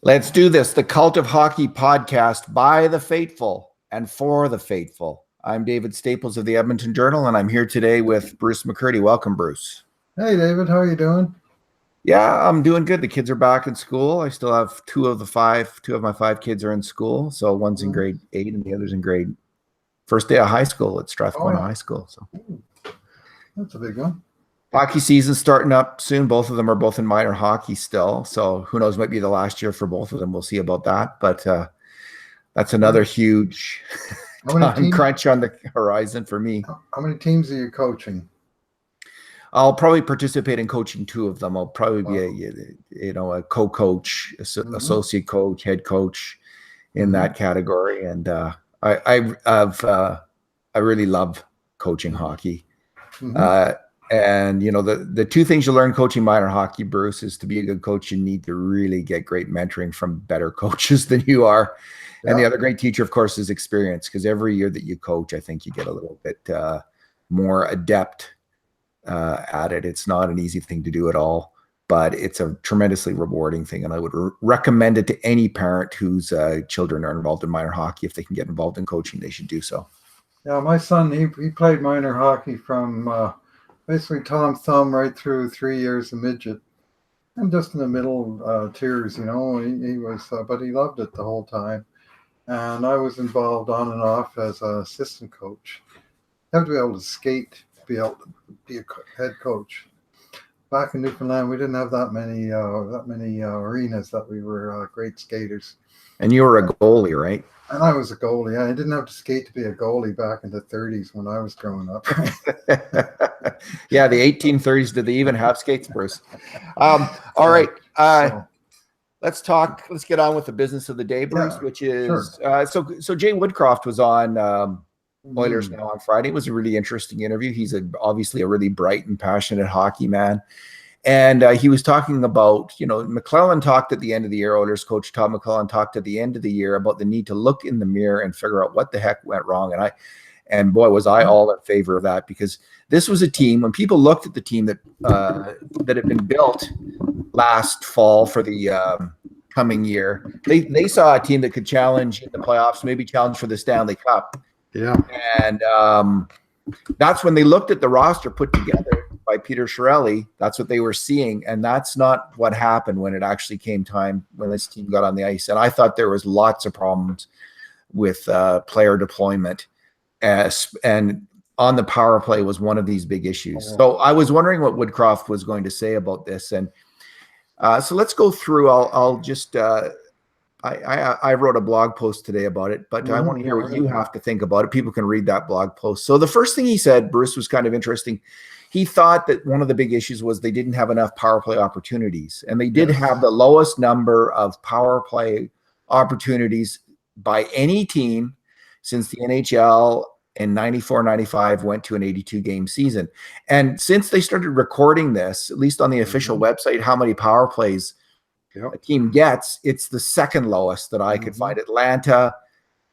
Let's do this. The Cult of Hockey podcast by the faithful and for the faithful. I'm David Staples of the Edmonton Journal, and I'm here today with Bruce McCurdy. Welcome, Bruce. Hey, David. How are you doing? Yeah, I'm doing good. The kids are back in school. I still have two of my five kids are in school. So one's in grade 8 and the other's in grade first day of high school at Strathcona High School. So that's a big one. Hockey season's starting up soon. Both of them are both in minor hockey still. So who knows, might be the last year for both of them. We'll see about that. But that's another huge crunch on the horizon for me. How many teams are you coaching? I'll probably participate in coaching two of them. I'll probably be a co-coach, associate coach, head coach in that category. And I really love coaching hockey. And, you know, the two things you learn coaching minor hockey, Bruce, is to be a good coach, you need to really get great mentoring from better coaches than you are. Yeah. And the other great teacher, of course, is experience, because every year that you coach, I think you get a little bit more adept at it. It's not an easy thing to do at all, but it's a tremendously rewarding thing. And I would recommend it to any parent whose children are involved in minor hockey. If they can get involved in coaching, they should do so. Yeah, my son, he played minor hockey from basically Tom Thumb right through 3 years of midget. And just in the middle tiers, you know, he was, but he loved it the whole time. And I was involved on and off as an assistant coach. You have to be able to skate to be able to be a head coach. Back in Newfoundland, we didn't have that many arenas that we were great skaters. And you were a goalie, right? And I was a goalie. I didn't have to skate to be a goalie back in the 30s when I was growing up. Yeah, the 1830s, did they even have skates, Bruce? All right. Let's get on with the business of the day, Bruce, which is so Jay Woodcroft was on Oilers Now on Friday. It was a really interesting interview. He's obviously a really bright and passionate hockey man. And he was talking about, you know, McClellan talked at the end of the year, Oilers coach Todd McClellan talked at the end of the year about the need to look in the mirror and figure out what the heck went wrong. And boy, was I all in favor of that, because this was a team, when people looked at the team that had been built last fall for the coming year, they saw a team that could challenge in the playoffs, maybe challenge for the Stanley Cup. Yeah. And that's when they looked at the roster put together by Peter Chiarelli. That's what they were seeing. And that's not what happened when it actually came time when this team got on the ice. And I thought there was lots of problems with player deployment. And on the power play was one of these big issues. So I was wondering what Woodcroft was going to say about this. And so let's go through. I'll just I wrote a blog post today about it, but I want to hear what you have to think about it. People can read that blog post. So the first thing he said, Bruce, was kind of interesting. He thought that one of the big issues was they didn't have enough power play opportunities, and they did have the lowest number of power play opportunities by any team since the NHL in 94-95 went to an 82-game season. And since they started recording this, at least on the official website, how many power plays a team gets, it's the second lowest that I could find. Atlanta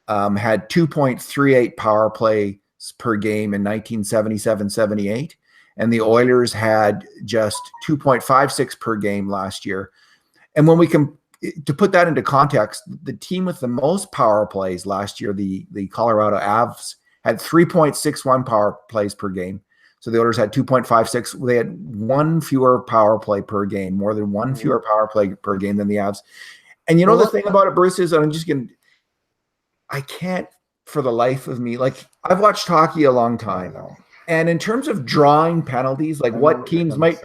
had 2.38 power plays per game in 1977-78, and the Oilers had just 2.56 per game last year. And when we can, to put that into context, the team with the most power plays last year, the Colorado Avs, had 3.61 power plays per game. So the Oilers had 2.56. They had one fewer power play per game, more than one fewer power play per game than the Avs. And you know, the thing about it, Bruce, is I can't for the life of me, like, I've watched hockey a long time. And in terms of drawing penalties, like what teams might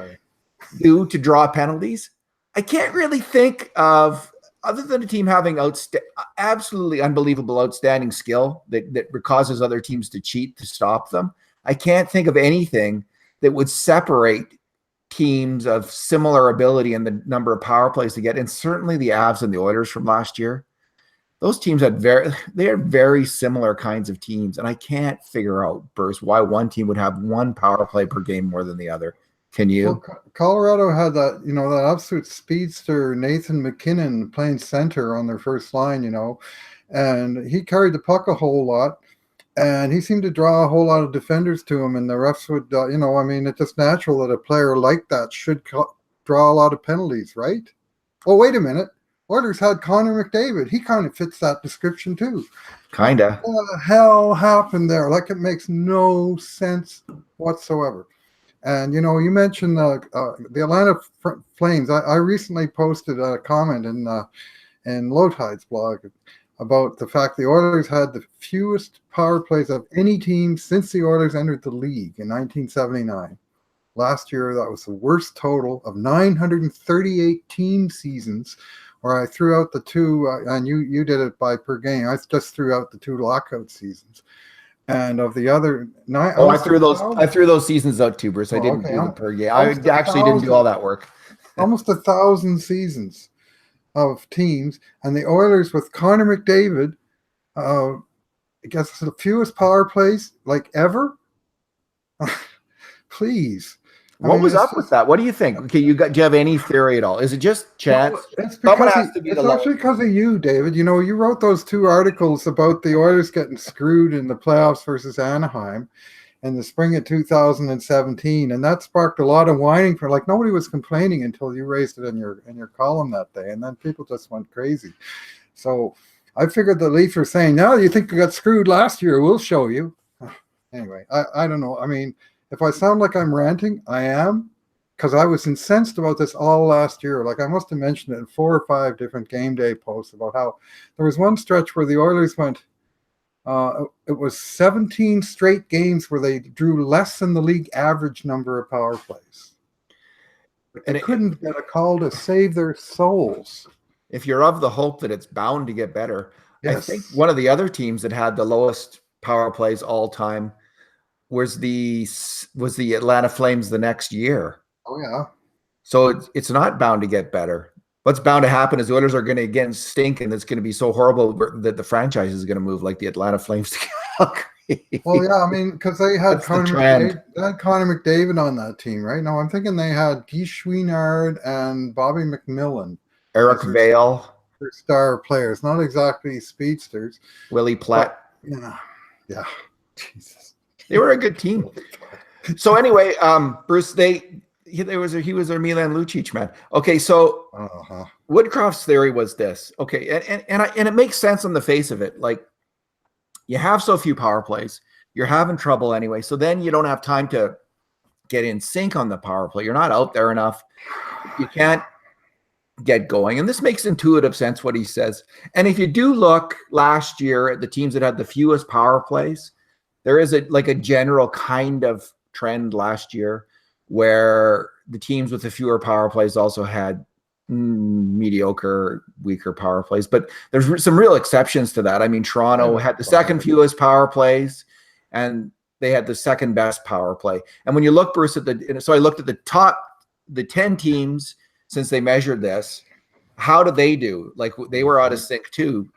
do to draw penalties, I can't really think of, other than a team having absolutely unbelievable, outstanding skill that causes other teams to cheat to stop them. I can't think of anything that would separate teams of similar ability and the number of power plays to get. And certainly the Avs and the Oilers from last year, those teams had very similar kinds of teams. And I can't figure out, Bruce, why one team would have one power play per game more than the other. Can you? Well, Colorado had that, you know, that absolute speedster, Nathan McKinnon, playing center on their first line, you know, and he carried the puck a whole lot. And he seemed to draw a whole lot of defenders to him, and the refs would, you know, I mean, it's just natural that a player like that should draw a lot of penalties, right? Oh, wait a minute. Oilers had Connor McDavid. He kind of fits that description too. Kinda. What the hell happened there? Like, it makes no sense whatsoever. And, you know, you mentioned the Atlanta Flames. I recently posted a comment in Low Tide's blog about the fact the Oilers had the fewest power plays of any team since the Oilers entered the league in 1979. Last year, that was the worst total of 938 team seasons, where I threw out the two, and you did it by per game. I just threw out the two lockout seasons. And of the other nine, I threw those seasons out too, Bruce. I didn't do the per game. I actually didn't do all that work. Almost 1,000 seasons of teams, and the Oilers with Connor McDavid, I guess the fewest power plays like ever. Please. What was up with that? What do you think? Okay, do you have any theory at all? Is it just chance? No, it's actually because of you, David. You know, you wrote those two articles about the Oilers getting screwed in the playoffs versus Anaheim in the spring of 2017, and that sparked a lot of whining for, like, nobody was complaining until you raised it in your column that day, and then people just went crazy. So I figured the Leafs were saying, "No, you think we got screwed last year? We'll show you." Anyway, I don't know. I mean, if I sound like I'm ranting, I am, because I was incensed about this all last year. Like, I must have mentioned it in 4 or 5 different game day posts about how there was one stretch where the Oilers went, it was 17 straight games where they drew less than the league average number of power plays. But they couldn't get a call to save their souls. If you're of the hope that it's bound to get better, yes. I think one of the other teams that had the lowest power plays all time was the Atlanta Flames the next year. Oh, yeah. So it's not bound to get better. What's bound to happen is the Oilers are going to again stink, and it's going to be so horrible that the franchise is going to move like the Atlanta Flames to Calgary. Well, yeah, I mean, because they had Connor McDavid on that team, right? No, I'm thinking they had Guy Chouinard and Bobby McMillan. Eric Vale. Star players, not exactly speedsters. Willie Platt. Yeah. Jesus. They were a good team. So anyway, Bruce, he was their Milan Lucic man. Okay, so Woodcroft's theory was this. Okay, and it makes sense on the face of it. Like, you have so few power plays, you're having trouble anyway. So then you don't have time to get in sync on the power play. You're not out there enough. You can't get going. And this makes intuitive sense what he says. And if you do look last year at the teams that had the fewest power plays, there is a general kind of trend last year where the teams with the fewer power plays also had mediocre, weaker power plays. But there's some real exceptions to that. I mean, Toronto had the second fewest power plays, and they had the second best power play. And when you look, Bruce, so I looked at the 10 teams since they measured this. How did they do? Like, they were out of sync too,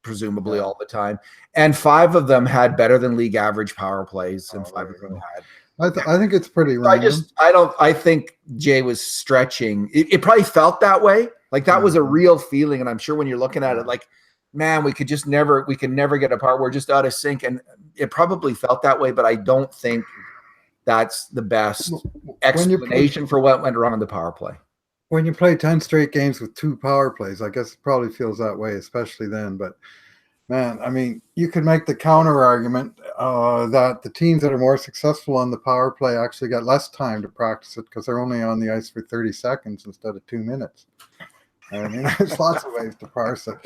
presumably all the time. And 5 of them had better than league average power plays, and 5 of them had. I think it's pretty random. I think Jay was stretching. It probably felt that way. Like, that was a real feeling. And I'm sure when you're looking at it, like, man, we could never get apart. We're just out of sync. And it probably felt that way, but I don't think that's the best explanation for what went wrong on the power play. When you play 10 straight games with 2 power plays, I guess it probably feels that way, especially then. But man, I mean, you could make the counter argument that the teams that are more successful on the power play actually got less time to practice it because they're only on the ice for 30 seconds instead of 2 minutes. I mean, there's lots of ways to parse it.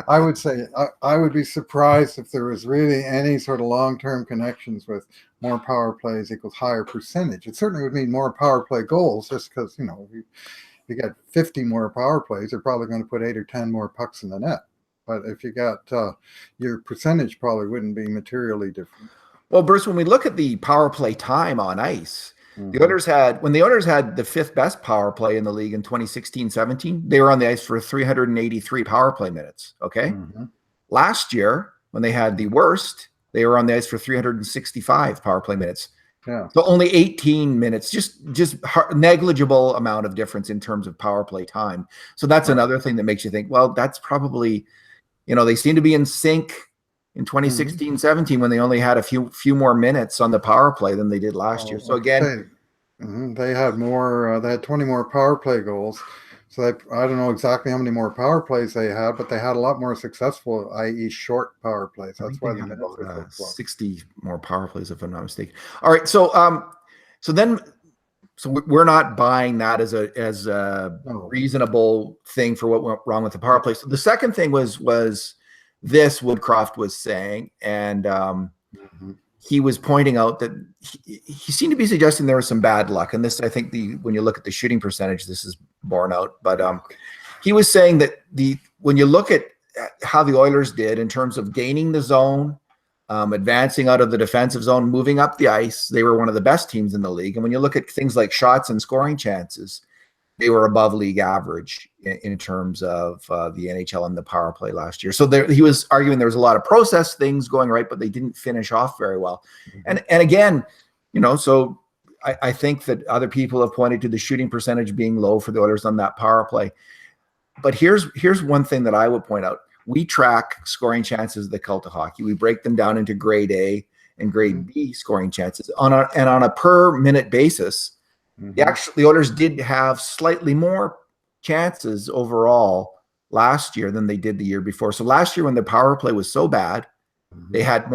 I would say I would be surprised if there was really any sort of long-term connections with more power plays equals higher percentage. It certainly would mean more power play goals, just because, you know, if you got 50 more power plays, you're probably going to put 8 or 10 more pucks in the net. But if you got your percentage probably wouldn't be materially different. Well, Bruce, when we look at the power play time on ice, the Oilers had the 5th best power play in the league in 2016-17, they were on the ice for 383 power play minutes. Okay. Last year, when they had the worst, they were on the ice for 365 power play minutes. Yeah. So only 18 minutes, just negligible amount of difference in terms of power play time. So that's another thing that makes you think, well, that's probably, you know, they seem to be in sync in 2016-17 when they only had a few more minutes on the power play than they did last year. So again, they had more. They had 20 more power play goals. So I don't know exactly how many more power plays they had, but they had a lot more successful, i.e., short power plays. I That's think they why the had minutes about were so close. 60 more power plays, if I'm not mistaken. All right, so we're not buying that as a No. reasonable thing for what went wrong with the power play. So the second thing was this Woodcroft was saying, and he was pointing out that he seemed to be suggesting there was some bad luck, and this, I think, when you look at the shooting percentage, this is borne out. But he was saying that when you look at how the Oilers did in terms of gaining the zone, advancing out of the defensive zone, moving up the ice, they were one of the best teams in the league. And when you look at things like shots and scoring chances, they were above league average in terms of the NHL and the power play last year. So he was arguing there was a lot of process things going right, but they didn't finish off very well. And again, so I think that other people have pointed to the shooting percentage being low for the Oilers on that power play. But here's one thing that I would point out. We track scoring chances of the Cult of Hockey. We break them down into grade A and grade B scoring chances on a per minute basis. The Oilers did have slightly more chances overall last year than they did the year before. So last year, when the power play was so bad, they had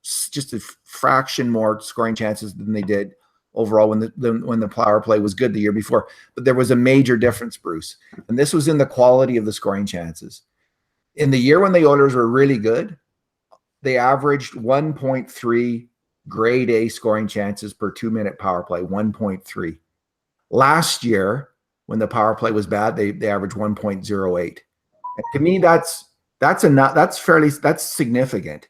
just a fraction more scoring chances than they did overall when the power play was good the year before. But there was a major difference, Bruce, and this was in the quality of the scoring chances. In the year when the Oilers were really good, they averaged 1.3 grade A scoring chances per 2-minute power play, 1.3. Last year, when the power play was bad, they averaged 1.08. And to me, that's significant.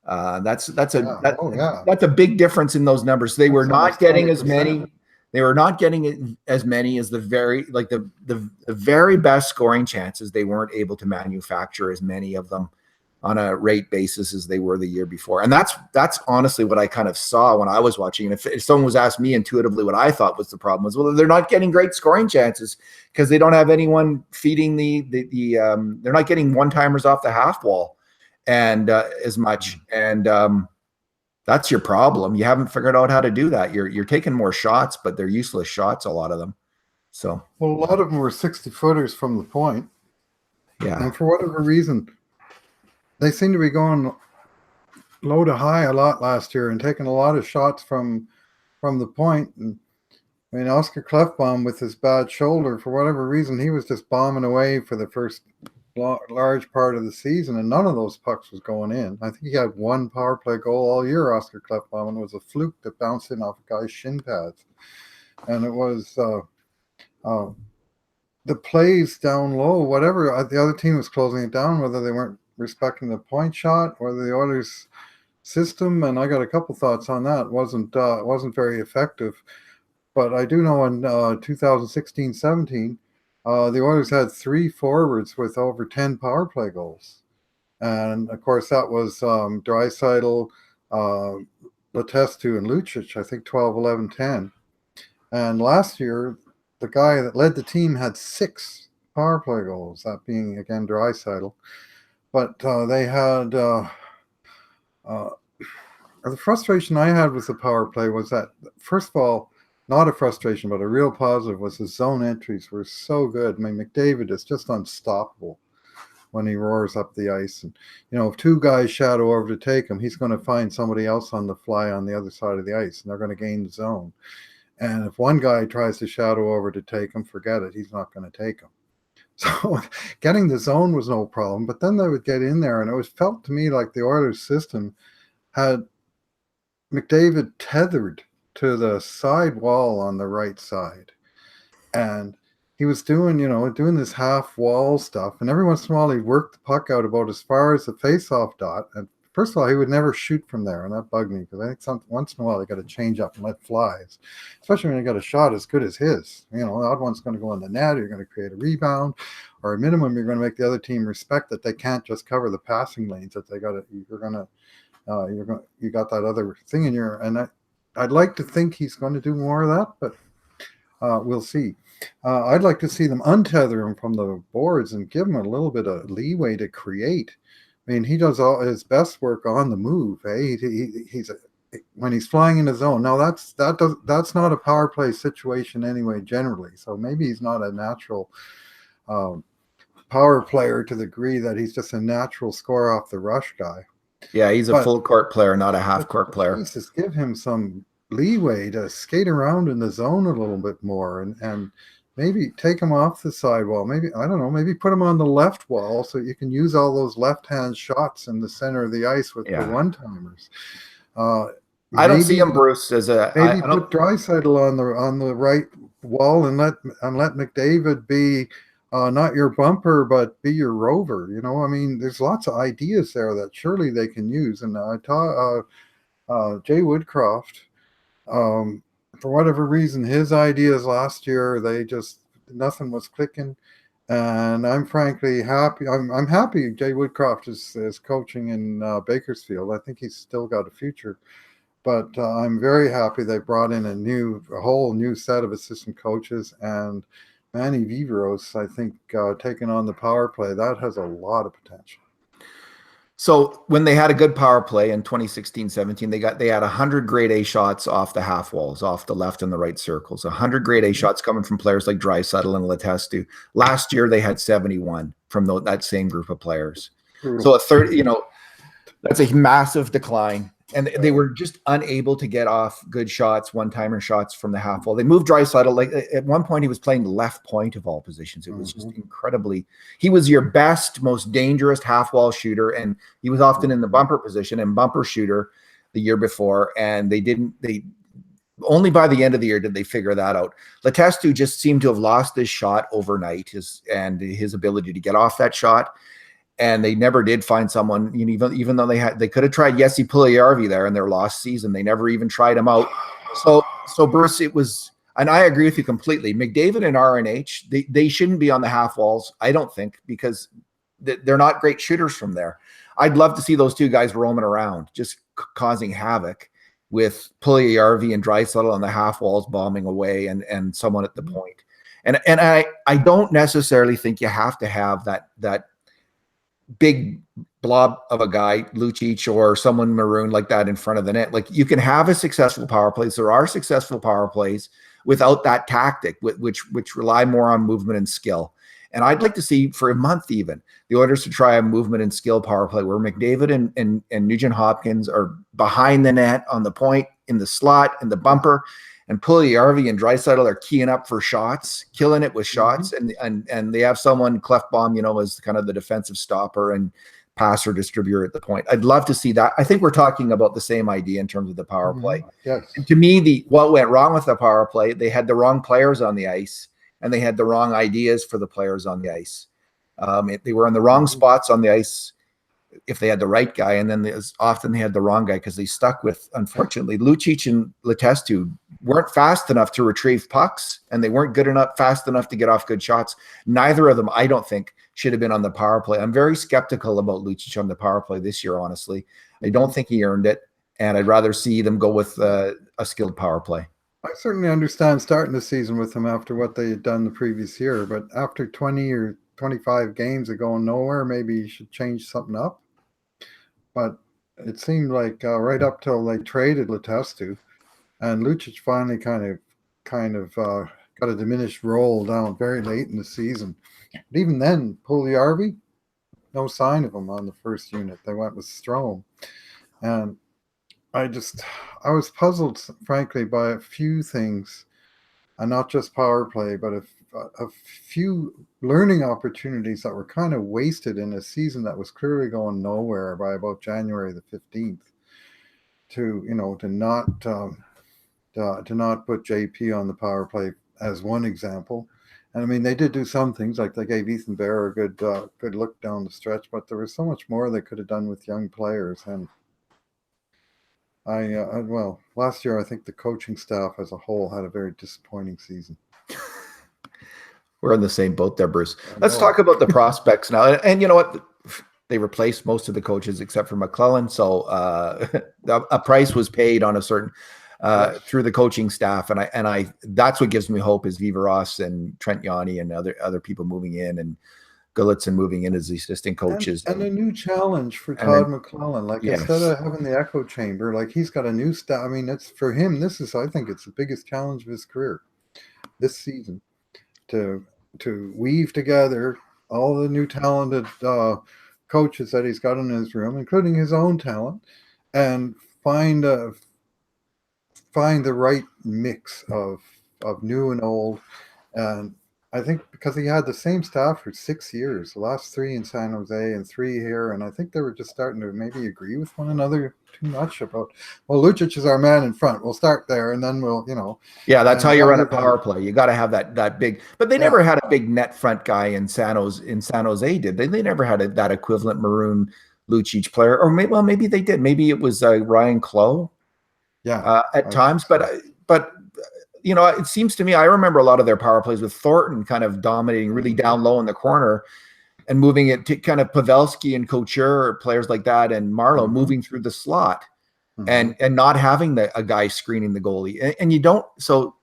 That's a big difference in those numbers. They were not getting as many. They were not getting as many as the very best scoring chances. They weren't able to manufacture as many of them on a rate basis as they were the year before. And that's honestly what I kind of saw when I was watching. And if someone was asked me intuitively what I thought was the problem was, well, they're not getting great scoring chances because they don't have anyone feeding they're not getting one-timers off the half wall and as much. And that's your problem. You haven't figured out how to do that. You're taking more shots, but they're useless shots, a lot of them. So, well, a lot of them were 60-footers from the point. Yeah. And for whatever reason, they seem to be going low to high a lot last year and taking a lot of shots from the point. And I mean, Oscar Klefbom with his bad shoulder, for whatever reason, he was just bombing away for the first large part of the season, and none of those pucks was going in. I think he had one power play goal all year, Oscar Klefbom, and it was a fluke that bounced in off a guy's shin pads. And it was the plays down low, whatever, the other team was closing it down, whether they weren't respecting the point shot or the Oilers system, and I got a couple thoughts on that. It wasn't very effective. But I do know in 2016-17, the Oilers had 3 forwards with over 10 power play goals. And, of course, that was Draisaitl, Letestu, and Lucic, I think 12, 11, 10. And last year, the guy that led the team had 6 power play goals, that being, again, Draisaitl. But they had the frustration I had with the power play was that, first of all, not a frustration, but a real positive was his zone entries were so good. I mean, McDavid is just unstoppable when he roars up the ice. And, if 2 guys shadow over to take him, he's going to find somebody else on the fly on the other side of the ice, and they're going to gain the zone. And if one guy tries to shadow over to take him, forget it. He's not going to take him. So getting the zone was no problem, but then they would get in there, and it was felt to me like the Oilers system had McDavid tethered to the side wall on the right side. And he was doing this half wall stuff. And every once in a while he'd work the puck out about as far as the face-off dot. And first of all, he would never shoot from there. And that bugged me because I think once in a while they got to change up and let flies, especially when you got a shot as good as his. The odd one's going to go in the net. You're going to create a rebound, or at minimum, you're going to make the other team respect that they can't just cover the passing lanes, that you got that other thing in your, and I'd like to think he's going to do more of that, but we'll see. I'd like to see them untether him from the boards and give him a little bit of leeway to create. I mean, he does all his best work on the move. When he's flying in his zone. Now that's not a power play situation anyway, generally. So maybe he's not a natural power player to the degree that he's just a natural score off the rush guy. Yeah, he's a full court player, not a half court player. Jesus, give him some leeway to skate around in the zone a little bit more, and maybe take him off the sidewall. Maybe, I don't know, maybe put him on the left wall so you can use all those left-hand shots in the center of the ice with the one-timers. I don't see him, Bruce, as a maybe put Draisaitl on the right wall and let McDavid be not your bumper but be your rover. You know, I mean, there's lots of ideas there that surely they can use. And I thought Jay Woodcroft, for whatever reason, his ideas last year, nothing was clicking. And I'm frankly happy. I'm happy Jay Woodcroft is coaching in Bakersfield. I think he's still got a future. But I'm very happy they brought in a whole new set of assistant coaches, and Manny Viveros, I think, taking on the power play, that has a lot of potential. So when they had a good power play in 2016-17, they had 100 grade A shots off the half walls, off the left and the right circles. 100 grade A shots coming from players like Draisaitl and Letestu. Last year they had 71 from that same group of players. So a third, that's a massive decline. And they were just unable to get off good shots, one-timer shots from the half wall. They moved Draisaitl. Like at one point, he was playing left point of all positions. It was just incredibly. He was your best, most dangerous half wall shooter, and he was often in the bumper position and bumper shooter the year before. And they only by the end of the year did they figure that out. Letestu just seemed to have lost his shot overnight, his ability to get off that shot. And they never did find someone, even though they could have tried Jesse Puljujarvi there in their lost season. They never even tried him out. So Bruce, it was, and I agree with you completely. McDavid and RNH, they shouldn't be on the half walls, I don't think, because they're not great shooters from there. I'd love to see those two guys roaming around, just causing havoc with Puljujarvi and Draisaitl on the half walls, bombing away, and someone at the point. And I don't necessarily think you have to have that big blob of a guy, Lucic or someone maroon like that in front of the net. Like, you can have a successful power plays. There are successful power plays without that tactic, which rely more on movement and skill. And I'd like to see for a month even the Oilers to try a movement and skill power play where McDavid and Nugent Hopkins are behind the net on the point, in the slot, in the bumper, and Puljujarvi and Draisaitl are keying up for shots, killing it with shots, and they have someone, Clefbaum, as kind of the defensive stopper and passer distributor at the point. I'd love to see that. I think we're talking about the same idea in terms of the power play. Yes. And to me, what went wrong with the power play, they had the wrong players on the ice, and they had the wrong ideas for the players on the ice. They were in the wrong spots on the ice if they had the right guy, and then often they had the wrong guy because they stuck with, unfortunately, Lucic and Letestu weren't fast enough to retrieve pucks, and they weren't fast enough to get off good shots. Neither of them, I don't think, should have been on the power play. I'm very skeptical about Lucic on the power play this year, honestly. I don't think he earned it, and I'd rather see them go with a skilled power play. I certainly understand starting the season with him after what they had done the previous year, but after 20 or 25 games of going nowhere, maybe you should change something up. But it seemed like right up till they traded Letestu, and Lucic finally kind of got a diminished role down very late in the season. But even then, Puljujarvi, no sign of him on the first unit. They went with Strome. And I was puzzled, frankly, by a few things, and not just power play, but a few learning opportunities that were kind of wasted in a season that was clearly going nowhere by about January the 15th. To not put JP on the power play as one example. And I mean, they did do some things, like they gave Ethan Bear a good look down the stretch, but there was so much more they could have done with young players. And last year I think the coaching staff as a whole had a very disappointing season. We're in the same boat there, Bruce. Let's talk about the prospects now. And you know what? They replaced most of the coaches except for McClellan. So a price was paid on a certain through the coaching staff. And I that's what gives me hope is Viveros and Trent Yanni and other people moving in, and Gulutzin moving in as the assistant coaches. And a new challenge for Todd McClellan. Like, instead of having the echo chamber, like, he's got a new staff. I mean, it's for him. I think it's the biggest challenge of his career this season, to to weave together all the new talented coaches that he's got in his room, including his own talent, and find the right mix of new and old. And I think because he had the same staff for 6 years, the last three in San Jose and three here, and I think they were just starting to maybe agree with one another too much about, well, Lucic is our man in front. We'll start there, and then we'll, Yeah, that's how you run a than- power play. You got to have that big. But they never had a big net front guy in San Jose, did they? They never had that equivalent maroon Lucic player, or maybe they did. Maybe it was Ryan Clough. At times, but it seems to me, I remember a lot of their power plays with Thornton kind of dominating really down low in the corner and moving it to kind of Pavelski and Couture, players like that, and Marlowe moving through the slot and not having a guy screening the goalie. And you don't. So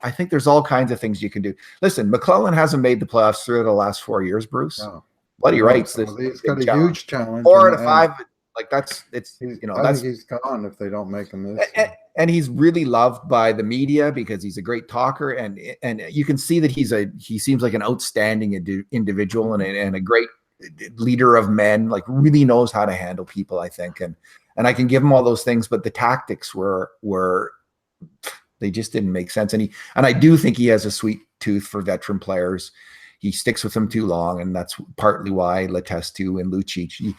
I think there's all kinds of things you can do. Listen, McClellan hasn't made the playoffs through the last 4 years, Bruce. No. Bloody right. So he's got a huge challenge. 4 out of 5. Like I think he's gone if they don't make him this. And he's really loved by the media because he's a great talker, and you can see that he seems like an outstanding individual and a great leader of men. Like really knows how to handle people, I think, and I can give him all those things, but the tactics were they just didn't make sense. And I do think he has a sweet tooth for veteran players. He sticks with them too long, and that's partly why Letestu and Lucic,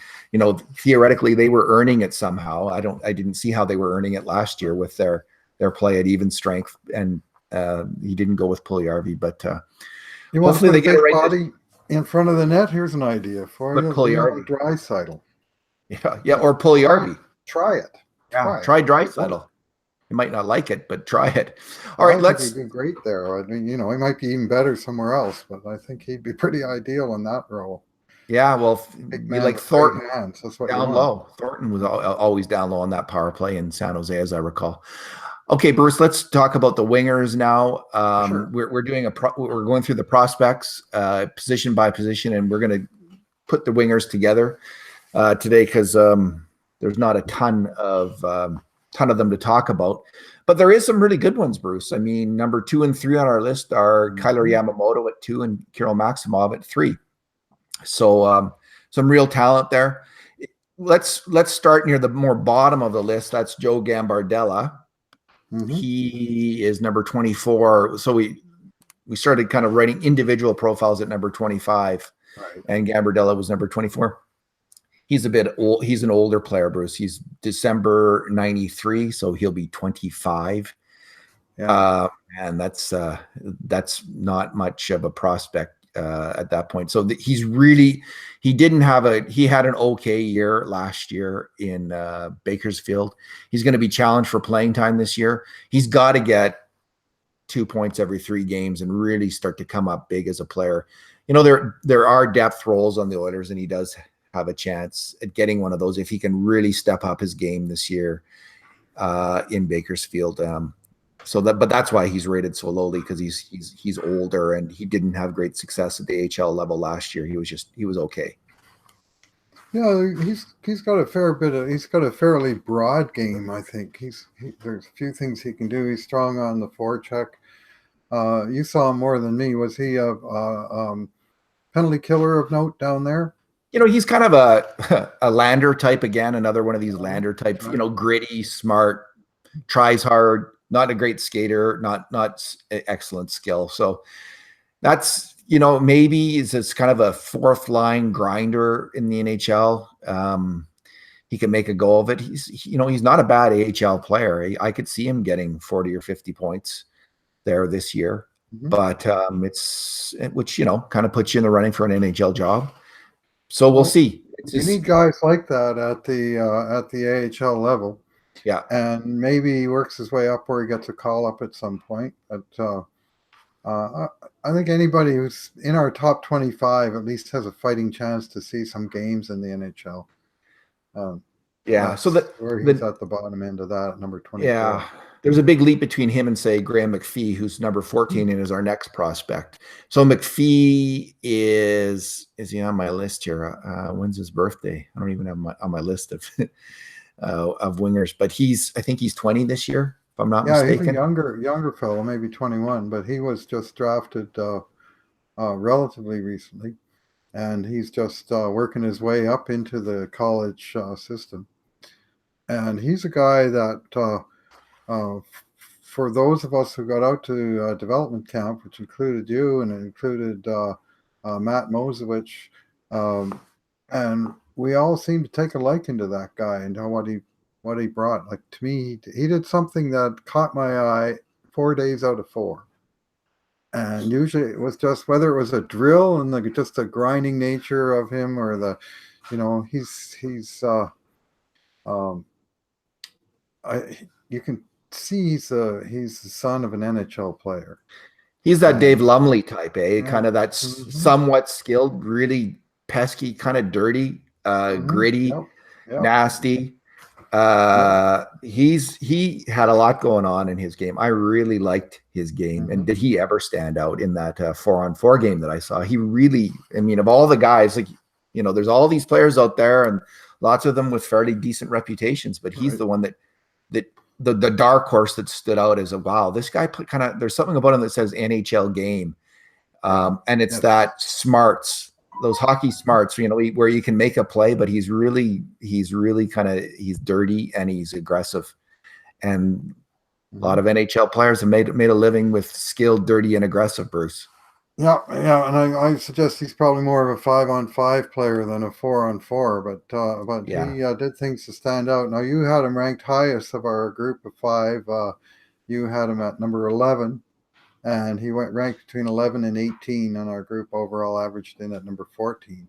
theoretically they were earning it somehow. I didn't see how they were earning it last year with their play at even strength, and he didn't go with Puljujarvi, but hopefully they get it right body in front of the net. Here's an idea for you. Puljujarvi, Draisaitl. Yeah, or Puljujarvi. Try it. Try Draisaitl. You might not like it, but try it. All right, let's. He'd be great there. I mean, he might be even better somewhere else, but I think he'd be pretty ideal in that role. Yeah, well, be like Thornton down low. Thornton was always down low on that power play in San Jose, as I recall. Okay, Bruce, let's talk about the wingers now. Sure. We're going through the prospects position by position, and we're going to put the wingers together today because there's not a ton of them to talk about, but there is some really good ones, Bruce. I mean, number 2 and 3 on our list are Kyler Yamamoto at 2 and Kirill Maximov at 3. So some real talent there. Let's start near the more bottom of the list. That's Joe Gambardella. He is number 24. So we started kind of writing individual profiles at number 25, and Gambardella was number 24. He's a bit old. He's an older player, Bruce. He's December 93, so he'll be 25. Yeah. And that's not much of a prospect at that point. So he had an okay year last year in Bakersfield. He's going to be challenged for playing time this year. He's got to get 2 points every 3 games and really start to come up big as a player. There are depth roles on the Oilers, and he does have a chance at getting one of those if he can really step up his game this year in Bakersfield. But that's why he's rated so lowly, because he's older and he didn't have great success at the AHL level last year. He was okay. Yeah, he's got a fairly broad game. I think there's a few things he can do. He's strong on the forecheck. You saw him more than me. Was he a penalty killer of note down there? He's kind of a Lander type again, another one of these Lander types, gritty, smart, tries hard, not a great skater, not excellent skill. So that's, maybe it's kind of a 4th line grinder in the NHL. He can make a go of it. He's not a bad AHL player. I could see him getting 40 or 50 points there this year, but which kind of puts you in the running for an NHL job. So we'll see. You need guys like that at the AHL level. Yeah. And maybe he works his way up where he gets a call up at some point. But I think anybody who's in our top 25 at least has a fighting chance to see some games in the NHL. So where he's at the bottom end of that, number 24. Yeah. There's a big leap between him and, say, Graham McPhee, who's number 14 and is our next prospect. So McPhee is he on my list here? When's his birthday? I don't even have on my list of wingers, but I think he's 20 this year, if I'm not mistaken. He's a younger fellow, maybe 21, but he was just drafted relatively recently, and he's just working his way up into the college system. And he's a guy that, for those of us who got out to development camp, which included you and it included Matt Mosewich, and we all seemed to take a liking to that guy and what he brought. Like to me, he did something that caught my eye 4 days out of 4. And usually it was just whether it was a drill and just the grinding nature of him, or um, you can see he's the son of an NHL player. He's that Dave And Lumley type, eh? yeah, Kind of that hmm somewhat skilled, really pesky, kind of dirty, gritty, yep, yep, nasty. yep, He had a lot going on in his game. I really liked his game. And hmm did he ever stand out in that 4-on-4 game that I saw? He really, I mean, of all the guys, like, there's all these players out there and lots of them with fairly decent reputations, but he's right. the one that the dark horse that stood out as a wow, this guy kind of, there's something about him that says NHL game. Yeah, And it's yes, that smarts, those hockey smarts, where you can make a play, but he's really kind of, he's dirty and he's aggressive. And a lot hmm of NHL players have made a living with skilled, dirty, and aggressive, Bruce. yeah, yeah. And I suggest he's probably more of a 5-on-5 player than a 4-on-4. But Yeah. he did things to stand out. Now you had him ranked highest of our group of 5. You had him at number 11. And he went ranked between 11 and 18 on our group overall, averaged in at number 14.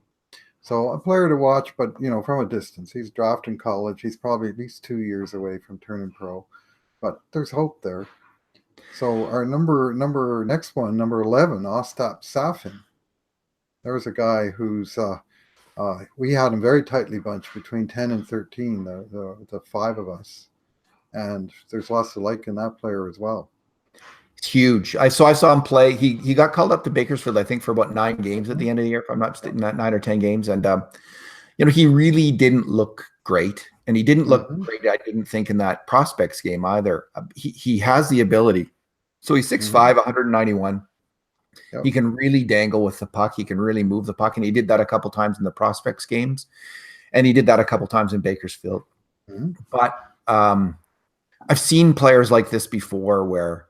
So a player to watch, but from a distance. He's drafted in college. He's probably at least 2 years away from turning pro, but there's hope there. So our next one, number 11, Ostap Safin. There was a guy who's we had him very tightly bunched between 10 and 13, the 5 of us, and there's lots to like in that player as well. It's huge. I saw him play. He got called up to Bakersfield, I think, for about 9 games at the end of the year, if I'm not mistaken, 9 or 10 games. And he really didn't look great. And he didn't look Mm-hmm. great, I didn't think, in that prospects game either. He has the ability. So he's 6'5", Mm-hmm. 191. Yep. He can really dangle with the puck. He can really move the puck. And he did that a couple times in the prospects games. And he did that a couple times in Bakersfield. Mm-hmm. But I've seen players like this before where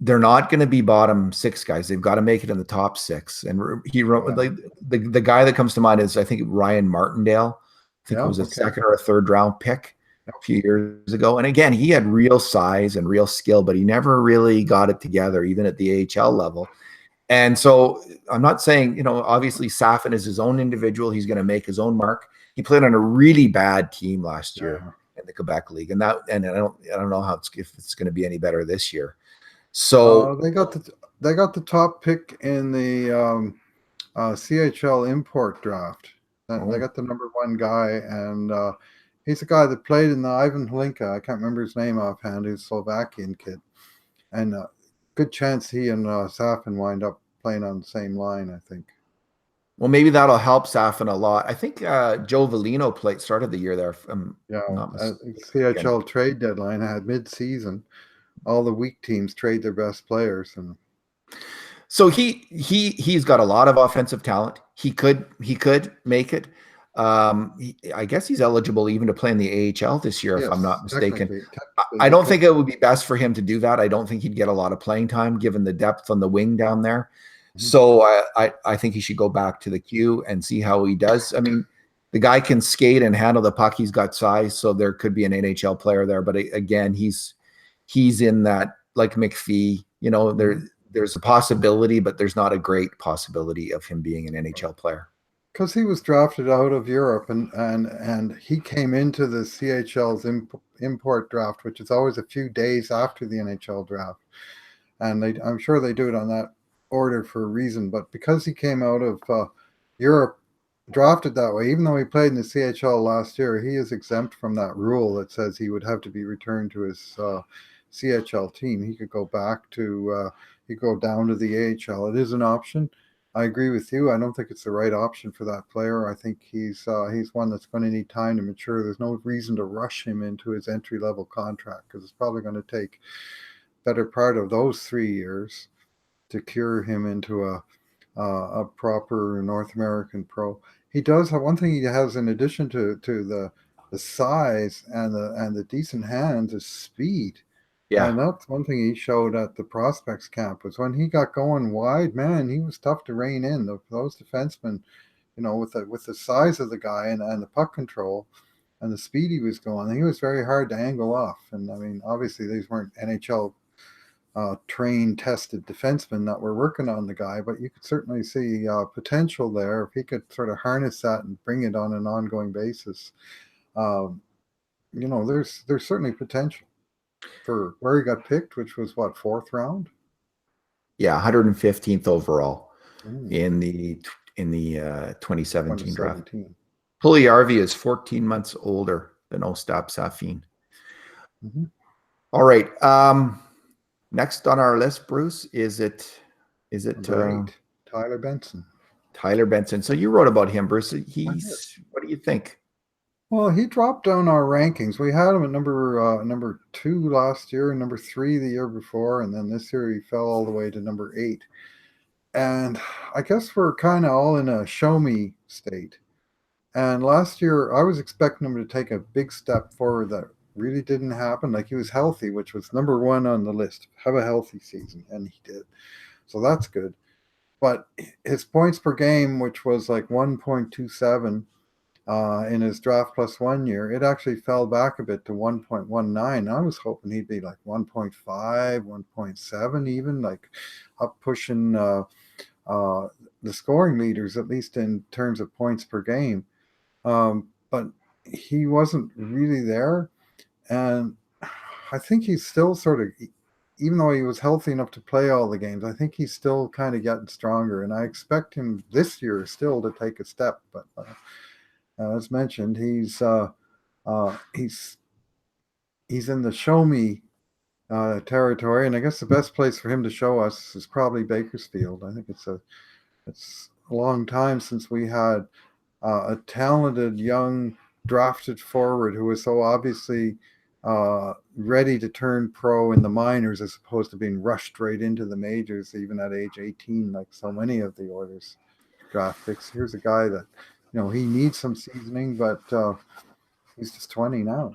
they're not going to be bottom 6 guys. They've got to make it in the top 6. And he wrote, Yeah. like, the guy that comes to mind is, I think, Ryan Martindale. I think Yeah, it was a okay. second or a third round pick a few years ago. And again, he had real size and real skill, but he never really got it together, even at the AHL level. And so I'm not saying, obviously Safin is his own individual. He's going to make his own mark. He played on a really bad team last year in the Quebec League, and I don't know if it's going to be any better this year. So they got the top pick in the CHL import draft. They got the number 1 guy, and he's a guy that played in the Ivan Hlinka. I can't remember his name offhand. He's a Slovakian kid, and good chance he and Safin wind up playing on the same line, I think. well, maybe that'll help Safin a lot. I think Joe Velino started the year there. Yeah, Not CHL trade deadline had mid-season. All the weak teams trade their best players, and so he's got a lot of offensive talent. He could make it. I guess he's eligible even to play in the AHL this year, if I'm not mistaken. Technically, I don't think it would be best for him to do that. I don't think he'd get a lot of playing time given the depth on the wing down there. Mm-hmm. So I think he should go back to the queue and see how he does. I mean, the guy can skate and handle the puck. He's got size, so there could be an NHL player there. But again, he's in that, like McPhee, there's a possibility, but there's not a great possibility of him being an NHL player. Because he was drafted out of Europe, and he came into the CHL's import draft, which is always a few days after the NHL draft, and I'm sure they do it on that order for a reason. But because he came out of Europe, drafted that way, even though he played in the CHL last year, he is exempt from that rule that says he would have to be returned to his CHL team. He could go back to he could go down to the AHL. It is an option. I agree with you. I don't think it's the right option for that player. I think he's one that's going to need time to mature. There's no reason to rush him into his entry-level contract because it's probably going to take better part of those 3 years. to cure him into a proper North American pro. He does have one thing he has in addition to the size and the decent hands is speed. Yeah. And that's one thing he showed at the prospects camp was when he got going wide, man, he was tough to rein in. Those defensemen, with the size of the guy and the puck control and the speed he was going, he was very hard to angle off. And I mean, obviously these weren't NHL trained, tested defensemen that were working on the guy, but you could certainly see potential there if he could sort of harness that and bring it on an ongoing basis. There's certainly potential for where he got picked, which was what, fourth round? Yeah, 115th overall Mm. in the 2017 draft. 2017. Puljujarvi is 14 months older than Ostap Safin. Mm-hmm. All right. Next on our list, Bruce, is it Tyler Benson? Tyler Benson. So you wrote about him, Bruce. What do you think? Well, he dropped down our rankings. We had him at number 2 last year, and number 3 the year before, and then this year he fell all the way to number 8. And I guess we're kind of all in a show me state. And last year I was expecting him to take a big step forward that really didn't happen. Like, he was healthy, which was number 1 on the list. Have a healthy season, and he did. So that's good. But his points per game, which was like 1.27 in his draft plus 1 year, it actually fell back a bit to 1.19. I was hoping he'd be like 1.5, 1.7, even like up pushing the scoring leaders, at least in terms of points per game. But he wasn't really there. And I think he's still sort of, even though he was healthy enough to play all the games, I think he's still kind of getting stronger. And I expect him this year still to take a step. But as mentioned, he's in the show me territory. And I guess the best place for him to show us is probably Bakersfield. I think it's a long time since we had a talented young drafted forward who was so obviously ready to turn pro in the minors as opposed to being rushed right into the majors even at age 18 like so many of the Oilers draft picks. Here's a guy that he needs some seasoning, but he's just 20 now.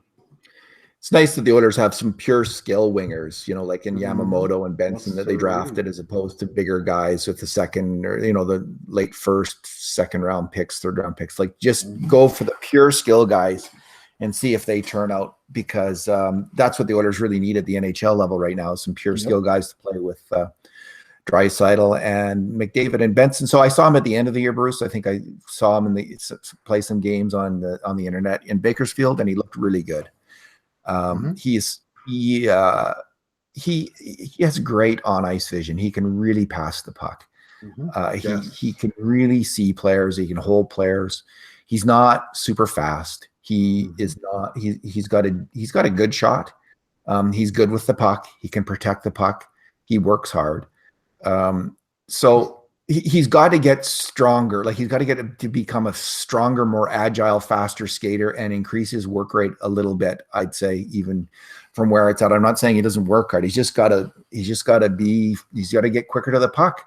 It's nice that the Oilers have some pure skill wingers, like in Yamamoto and Benson that they drafted, as opposed to bigger guys with the second or, the late first, second round picks, third round picks. Like, just go for the pure skill guys and see if they turn out, because that's what the Oilers really need at the NHL level right now, is some pure skill guys to play with Draisaitl and McDavid and Benson. So I saw him at the end of the year, Bruce. I think I saw him play some games on the internet in Bakersfield, and he looked really good. He has great on ice vision. He can really pass the puck. He can really see players. He can hold players. He's not super fast. He is not. He's got a good shot. He's good with the puck. He can protect the puck. He works hard. So he's got to get stronger. Like, he's got to get to become a stronger, more agile, faster skater and increase his work rate a little bit. I'd say, even from where it's at. I'm not saying he doesn't work hard. He's got to get quicker to the puck.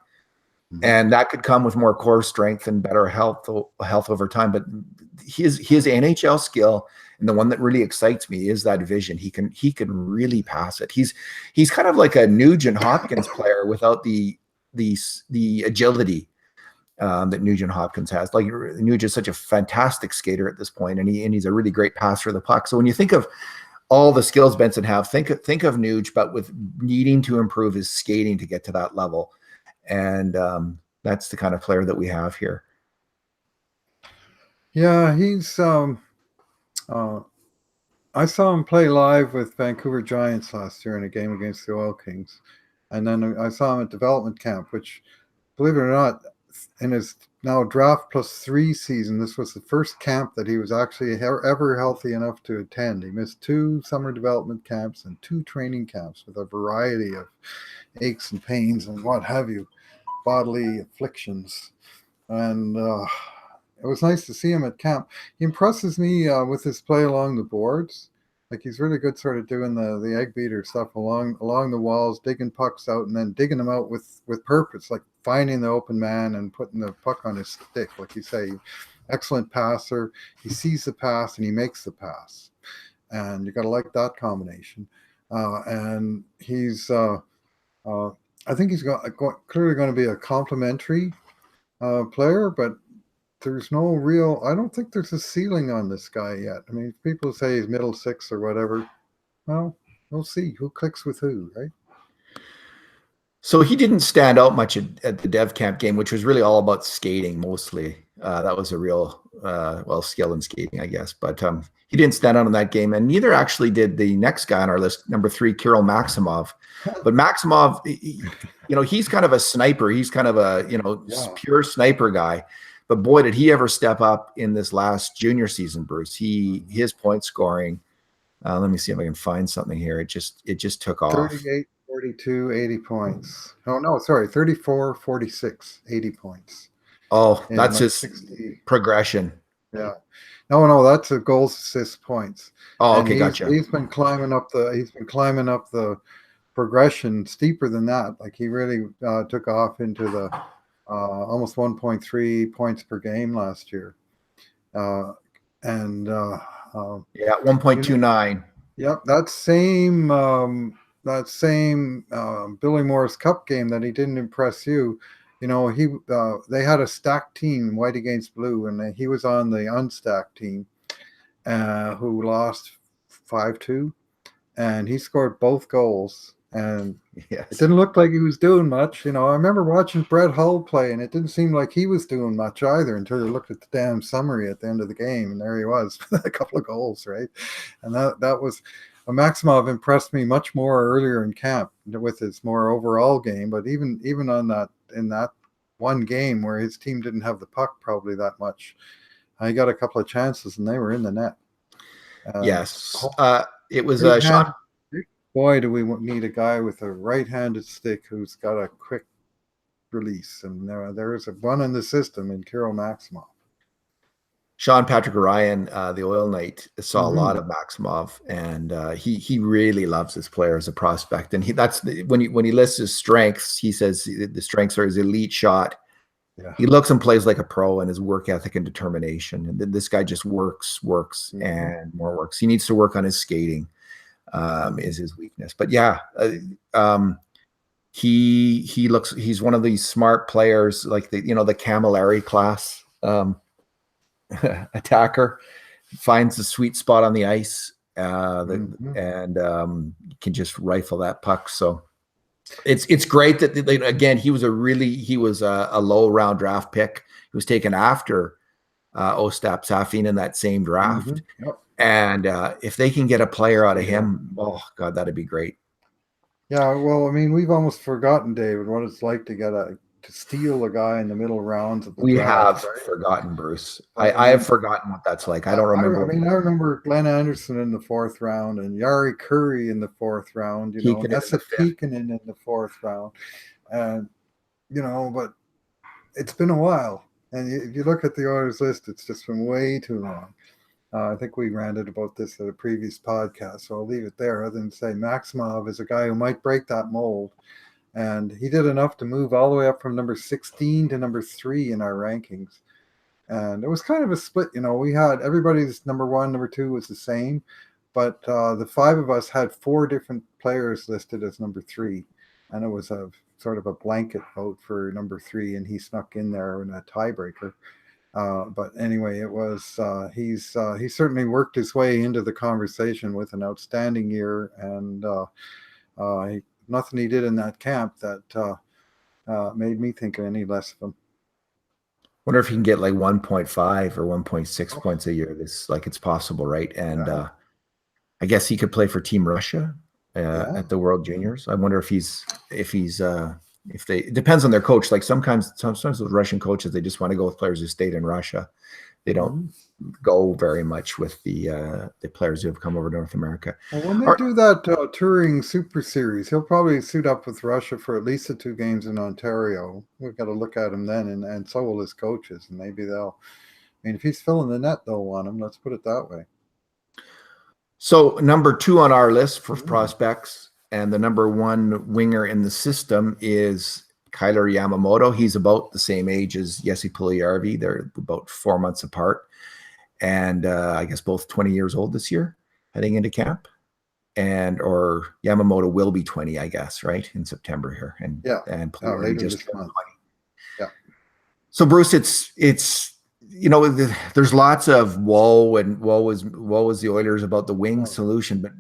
And that could come with more core strength and better health over time. But his NHL skill, and the one that really excites me, is that vision. He can really pass it. He's kind of like a Nugent Hopkins player without the agility that Nugent Hopkins has. Like, Nugent's such a fantastic skater at this point, and he's a really great passer of the puck. So when you think of all the skills Benson have, think of Nuge, but with needing to improve his skating to get to that level. And that's the kind of player that we have here. Yeah, he's I saw him play live with Vancouver Giants last year in a game against the Oil Kings. And then I saw him at development camp, which, believe it or not, in his now draft plus 3 season, this was the first camp that he was actually ever healthy enough to attend. He missed 2 summer development camps and 2 training camps with a variety of aches and pains and what have you, bodily afflictions. And it was nice to see him at camp. He impresses me with his play along the boards. Like he's really good, sort of doing the egg beater stuff along the walls, digging pucks out, and then digging them out with purpose, like finding the open man and putting the puck on his stick. Like you say, excellent passer. He sees the pass and he makes the pass, and you got to like that combination. And he's, I think he's clearly going to be a complimentary player, but there's no real. I don't think there's a ceiling on this guy yet. I mean, people say he's middle six or whatever. Well, we'll see who clicks with who, right? So he didn't stand out much at the Dev Camp game, which was really all about skating mostly. That was a real skill in skating, I guess. But he didn't stand out in that game, and neither actually did the next guy on our list, number 3, Kirill Maximov. But Maximov, he's kind of a sniper. He's kind of a pure sniper guy. But boy, did he ever step up in this last junior season, Bruce. His point scoring. Let me see if I can find something here. It just took off. 38, 42, 80 points. Oh no, sorry, 34, 46, 80 points. Oh, that's his 60. Progression. Yeah. No, that's a goals, assists, points. Oh, okay, gotcha. He's been climbing up the progression steeper than that. Like he really took off into the almost 1.3 points per game last year. 1.29. Yep, that same Billy Morris Cup game that he didn't impress you. They had a stacked team, white against blue, and he was on the unstacked team, who lost 5-2, and he scored both goals. And yes. It didn't look like he was doing much. I remember watching Brett Hull play, and it didn't seem like he was doing much either until you looked at the damn summary at the end of the game, and there he was with a couple of goals, right? And that was Maximov impressed me much more earlier in camp with his more overall game, but even on in that one game where his team didn't have the puck probably that much, he got a couple of chances and they were in the net. Yes, it was a shot. Boy, do we need a guy with a right-handed stick who's got a quick release, and there is one in the system in Kirill Maximov. Sean Patrick Ryan, the Oil Knight, saw a lot of Maximov, and he really loves this player as a prospect. And when he lists his strengths, he says the strengths are his elite shot. Yeah. He looks and plays like a pro, and his work ethic and determination. And this guy just works, and more works. He needs to work on his skating. Is his weakness, but he's one of these smart players, like the Camilleri class attacker, finds the sweet spot on the ice and can just rifle that puck. So it's great that again he was a low round draft pick. He was taken after Ostap Safin in that same draft. Yep. And if they can get a player out of him, oh God, that'd be great. Yeah, well, I mean, we've almost forgotten, David, what it's like to steal a guy in the middle rounds of the draft. Have forgotten, Bruce. I have forgotten what that's like. I don't remember. I remember Glenn Anderson in the 4th round and Yari Curry in the 4th round. Nessa Peekinen in the 4th round, and but it's been a while. And if you look at the Oilers list, it's just been way too long. I think we ranted about this at a previous podcast, so I'll leave it there, other than say Maximov is a guy who might break that mold. And he did enough to move all the way up from number 16 to number 3 in our rankings. And it was kind of a split. We had everybody's number 1, number 2 was the same, but the 5 of us had 4 different players listed as number 3. And it was a sort of a blanket vote for number 3, and he snuck in there in a tiebreaker. But anyway, it was he certainly worked his way into the conversation with an outstanding year, and nothing he did in that camp that made me think any less of him. Wonder if he can get like 1.5 or 1.6 points a year. It's possible, right? And I guess he could play for Team Russia at the World Juniors. I wonder if it depends on their coach. Like sometimes with Russian coaches, they just want to go with players who stayed in Russia. They don't go very much with the players who have come over to North America. Well, when they do that touring super series, he'll probably suit up with Russia for at least the 2 games in Ontario. We've got to look at him then, and so will his coaches, and maybe if he's filling the net, they'll want him. Let's put it that way. So number 2 on our list for prospects, and the number 1 winger in the system is Kyler Yamamoto. He's about the same age as Jesse Puljujarvi. They're about 4 months apart, and I guess both 20 years old this year, heading into camp. Or Yamamoto will be 20, I guess, right, in September here, and later this month. 20. Yeah. So Bruce, it's there's lots of woe was the Oilers about the wing solution, but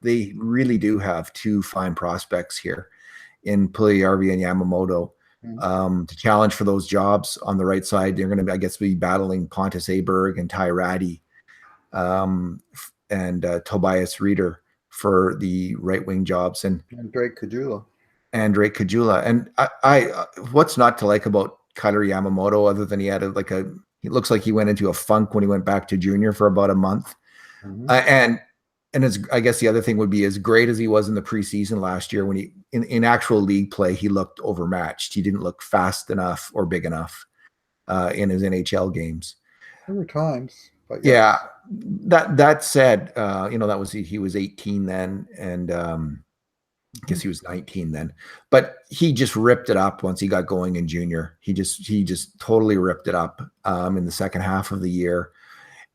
they really do have 2 fine prospects here in Puljujarvi and Yamamoto to challenge for those jobs on the right side. They're going to, I guess, be battling Pontus Aberg and Ty Ratty and Tobias Reeder for the right wing jobs, and Drake Caggiula. And I what's not to like about Kyler Yamamoto, other than he had he looks like he went into a funk when he went back to junior for about a month. And I guess the other thing would be, as great as he was in the preseason last year, when he in actual league play, he looked overmatched. He didn't look fast enough or big enough in his NHL games. There were times. But yes. Yeah. That said, that was he was 18 then, and I guess he was 19 then. But he just ripped it up once he got going in junior. He just totally ripped it up in the second half of the year.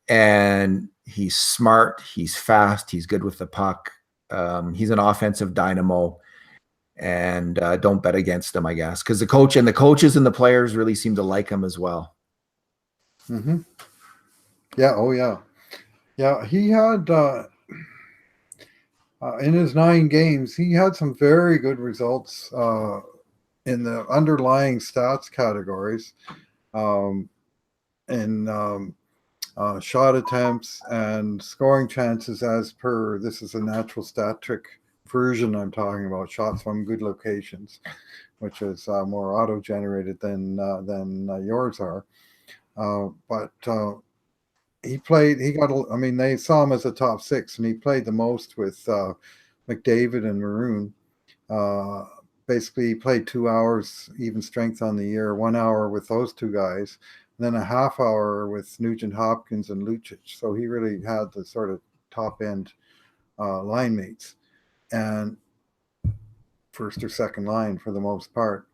And he's smart, he's fast, he's good with the puck. He's an offensive dynamo. And don't bet against him, I guess, because the coaches and the players really seem to like him as well. Mm-hmm. Yeah. Oh, yeah. Yeah, he had in his 9 games, he had some very good results in the underlying stats categories, in shot attempts and scoring chances as per, this is a natural stat trick version I'm talking about, shots from good locations, which is more auto-generated than yours are. They saw him as a top 6, and he played the most with McDavid and Maroon. Basically, he played 2 hours even strength on the year, 1 hour with those 2 guys, and then a half hour with Nugent Hopkins and Lucic. So he really had the sort of top end line mates, and first or second line for the most part.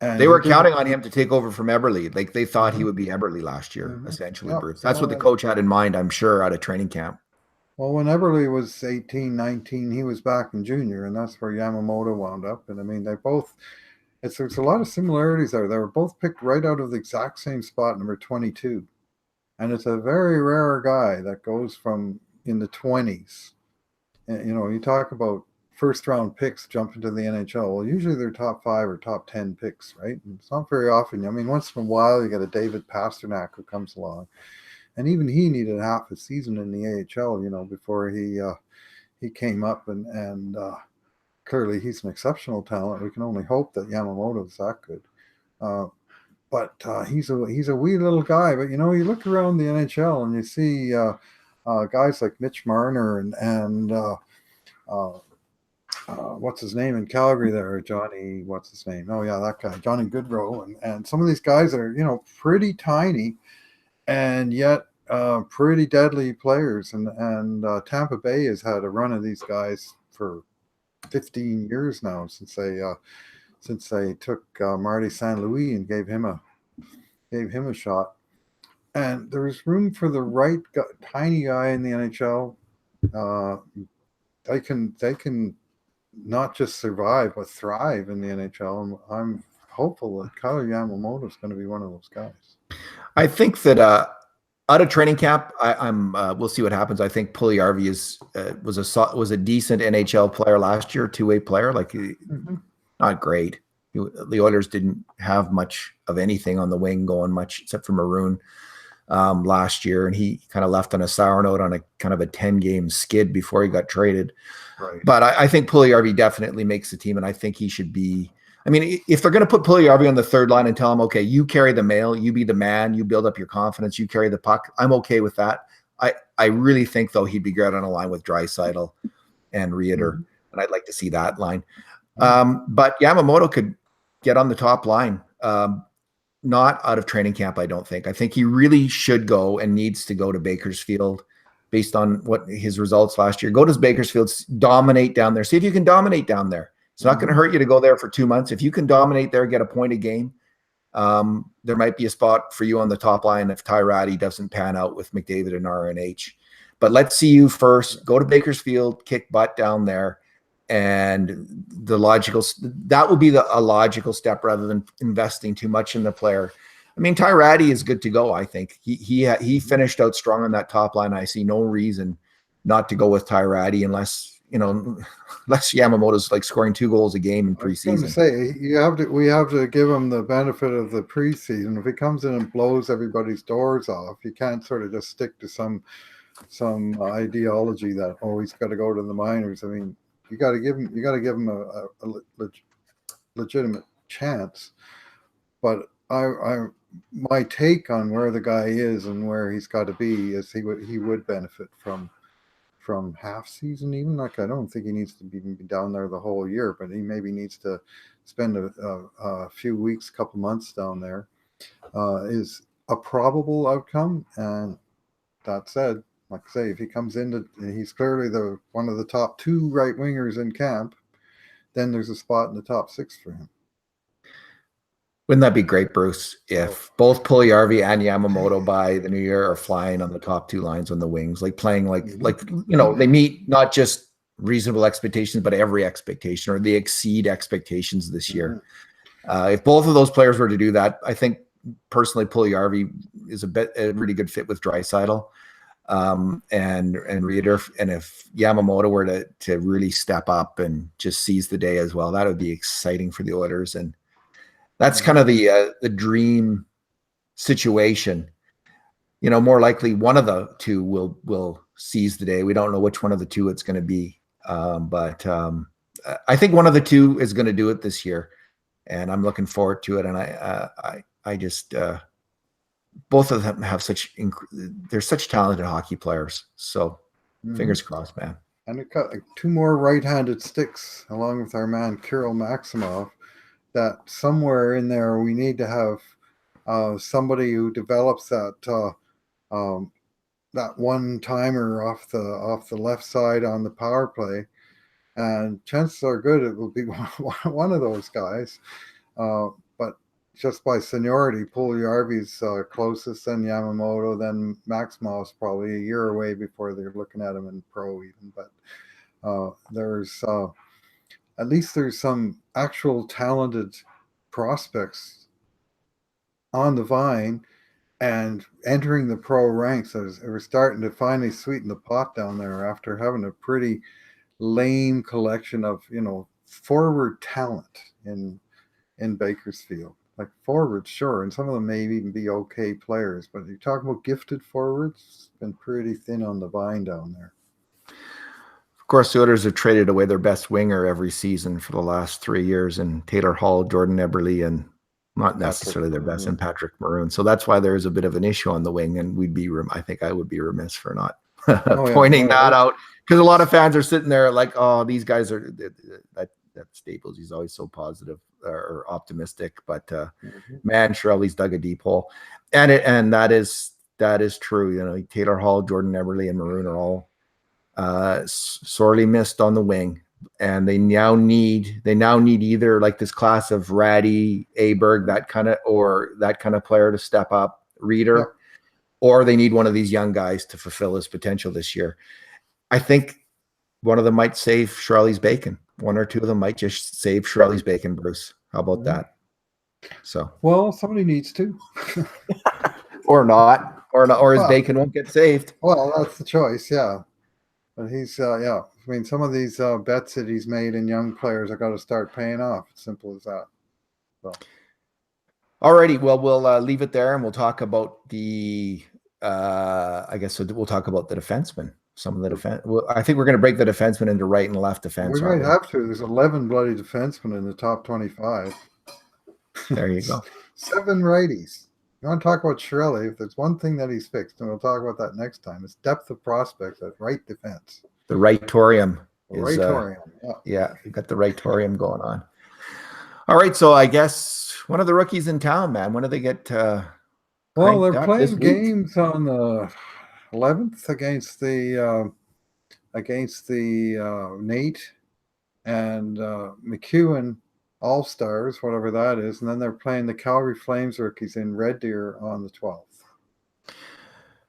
And they were counting on him to take over from Eberle. Like, they thought he would be Eberle last year, essentially, Bruce. That's what the coach had in mind, I'm sure, out of training camp. Well, when Eberle was 18, 19, he was back in junior, and that's where Yamamoto wound up. And I mean, there's a lot of similarities there. They were both picked right out of the exact same spot, number 22. And it's a very rare guy that goes from in the 20s. And, you talk about first round picks jump into the NHL. Well, usually they're top 5 or top 10 picks, right? And it's not very often. I mean, once in a while you get a David Pasternak who comes along, and even he needed half a season in the AHL, before he came up, and clearly he's an exceptional talent. We can only hope that Yamamoto is that good. But he's a wee little guy. But you look around the NHL and you see guys like Mitch Marner and what's his name in Calgary there, Johnny, what's his name? Oh, yeah, that guy, Johnny Goodrow. And some of these guys are, pretty tiny and yet pretty deadly players. And Tampa Bay has had a run of these guys for 15 years now since they took Marty St. Louis and gave him a shot. And there's room for the right tiny guy in the NHL. They can not just survive but thrive in the NHL, and I'm hopeful that Kyler Yamamoto is going to be one of those guys. I think that out of training camp, we'll see what happens. I think Puljujarvi was a decent NHL player last year, 2-way player, not great. The Oilers didn't have much of anything on the wing going much except for Maroon last year, and he kind of left on a sour note on a kind of a 10-game skid before he got traded. Right. But I think Puljujarvi definitely makes the team, and I think he should be. I mean, if they're going to put Puljujarvi on the third line and tell him, okay, you carry the mail, you be the man, you build up your confidence, you carry the puck, I'm okay with that. I really think, though, he'd be great on a line with Draisaitl and Reeder, and I'd like to see that line. But Yamamoto could get on the top line. Not out of training camp, I don't think. I think he really should go and needs to go to Bakersfield based on what his results last year. Go to Bakersfield, dominate down there. See if you can dominate down there. It's not going to hurt you to go there for 2 months. If you can dominate there, get a point a game, there might be a spot for you on the top line if Ty Ratty doesn't pan out with McDavid and RNH. But let's see you first. Go to Bakersfield, kick butt down there. And that will be a logical step rather than investing too much in the player. I mean, Ty Ratty is good to go. I think he finished out strong on that top line. I see no reason not to go with Ty Ratty unless Yamamoto's like scoring 2 goals a game in preseason. I was going to say we have to give him the benefit of the preseason. If he comes in and blows everybody's doors off, you can't sort of just stick to some ideology that he's got to go to the minors. I mean, you got to give him a legitimate chance. But my take on where the guy is and where he's got to be is he would benefit from half season even. Like, I don't think he needs to be down there the whole year, but he maybe needs to spend a few weeks, couple months down there. Is a probable outcome. And that said, like I say, if he comes in, he's clearly one of the top 2 right wingers in camp, then there's a spot in the top 6 for him. Wouldn't that be great, Bruce, if both Puljujarvi and Yamamoto by the new year are flying on the top 2 lines on the wings, like playing like they meet not just reasonable expectations, but every expectation, or they exceed expectations this year. If both of those players were to do that, I think personally Puljujarvi is a really good fit with Draisaitl and Reeder. And if Yamamoto were to really step up and just seize the day as well, that would be exciting for the Oilers. And that's kind of the dream situation. More likely one of the 2 will seize the day. We don't know which one of the 2 it's going to be, but I think one of the 2 is going to do it this year, and I'm looking forward to it. And I just both of them have they're such talented hockey players. So fingers crossed, man. And it got 2 more right-handed sticks along with our man Kirill Maximov. That somewhere in there we need to have somebody who develops that one-timer off the left side on the power play, and chances are good it will be one of those guys. But just by seniority, Puljujarvi's closest, then Yamamoto, then Maximov's probably a year away before they're looking at him in pro even. But there's at least there's some actual talented prospects on the vine and entering the pro ranks. We're starting to finally sweeten the pot down there after having a pretty lame collection of forward talent in Bakersfield. Like forwards, sure, and some of them may even be okay players, but you're talking about gifted forwards, it's been pretty thin on the vine down there. Of course, the Oilers have traded away their best winger every season for the last 3 years, and Taylor Hall, Jordan Eberle, and not necessarily their best, and Patrick Maroon. So that's why there is a bit of an issue on the wing, and I think I would be remiss for not pointing that out, because a lot of fans are sitting there like, oh, these guys are that Staples. He's always so positive or optimistic, but man, Chiarelli's dug a deep hole, and that is true. Taylor Hall, Jordan Eberle, and Maroon are all sorely missed on the wing, and they now need either like this class of Ratty, Aberg, that kind of player to step up, Reeder, or they need one of these young guys to fulfill his potential this year. I think one of them might save Chiarelli's bacon. One or 2 of them might just save Chiarelli's bacon, Bruce. How about that? So, well, somebody needs to, or not, or his bacon won't get saved. Well, that's the choice, yeah. But he's, I mean, some of these bets that he's made in young players are got to start paying off. Simple as that. So. Alrighty, well, we'll leave it there, and we'll talk about the. I guess we'll talk about the defensemen. Some of the defense. Well, I think we're going to break the defensemen into right and left defense. We might have to. There's 11 bloody defensemen in the top 25. There you go. 7 righties. You want to talk about Chiarelli? If there's one thing that he's fixed, and we'll talk about that next time, it's depth of prospects at right defense. The rightorium. Yeah, you got the rightorium going on. All right, so I guess one of the rookies in town, man. When do they get? Well, they're playing games on the 11th against the Nate and McEwen All-Stars, whatever that is, and then they're playing the Calgary Flames rookies in Red Deer on the 12th.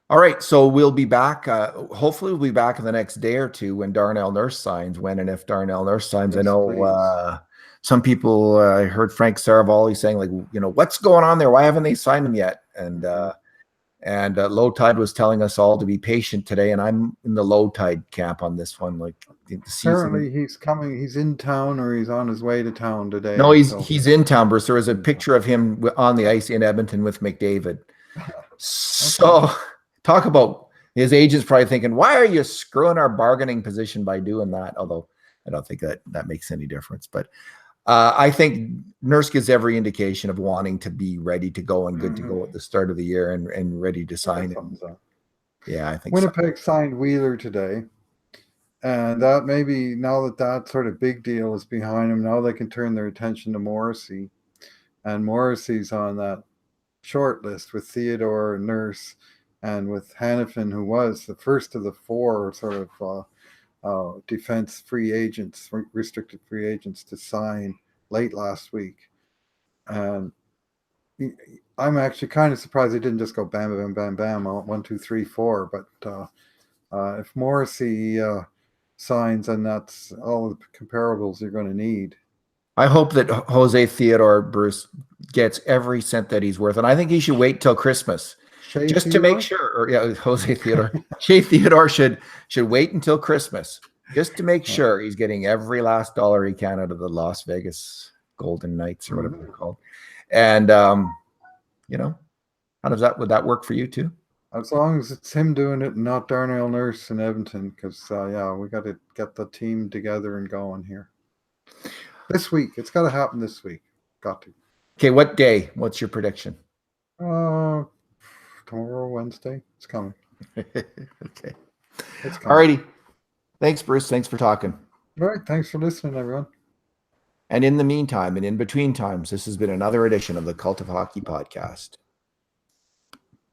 All right, so we'll be back. Hopefully, we'll be back in the next day or two when Darnell Nurse signs. When and if Darnell Nurse signs, Yes, I know some people. I heard Frank Saravalli saying, like, what's going on there? Why haven't they signed him yet? And Low Tide was telling us all to be patient today, and I'm in the Low Tide camp on this one. Like, the season. Apparently, he's coming. He's in town, or he's on his way to town today. No, he's in town, Bruce. There was a picture of him on the ice in Edmonton with McDavid. So. Okay. Talk about his agent's probably thinking, why are you screwing our bargaining position by doing that? Although I don't think that makes any difference. But I think Nurse gives every indication of wanting to be ready to go and good to go at the start of the year and ready to sign it. Yeah, I think Winnipeg signed Wheeler today. And that maybe now that sort of big deal is behind them, now they can turn their attention to Morrissey. And Morrissey's on that short list with Theodore and Nurse. And with Hannafin, who was the first of the four sort of defense free agents, restricted free agents to sign late last week. And I'm actually kind of surprised they didn't just go bam, bam, bam, bam, 1, 2, 3, 4. But if Morrissey signs, and that's all the comparables you're going to need. I hope that Jose Theodore, Bruce, gets every cent that he's worth. And I think he should wait till Christmas. Just to make sure, Jose Theodore. Shea Theodore should wait until Christmas, just to make sure he's getting every last dollar he can out of the Las Vegas Golden Knights or whatever they're called. And how would that work for you too? As long as it's him doing it and not Darnell Nurse in Edmonton, because we got to get the team together and going here. This week, it's got to happen this week. Got to. Okay, what day? What's your prediction? Tomorrow, Wednesday. It's coming. Okay. It's coming. All righty. Thanks, Bruce. Thanks for talking. All right. Thanks for listening, everyone. And in the meantime and in between times, this has been another edition of the Cult of Hockey podcast.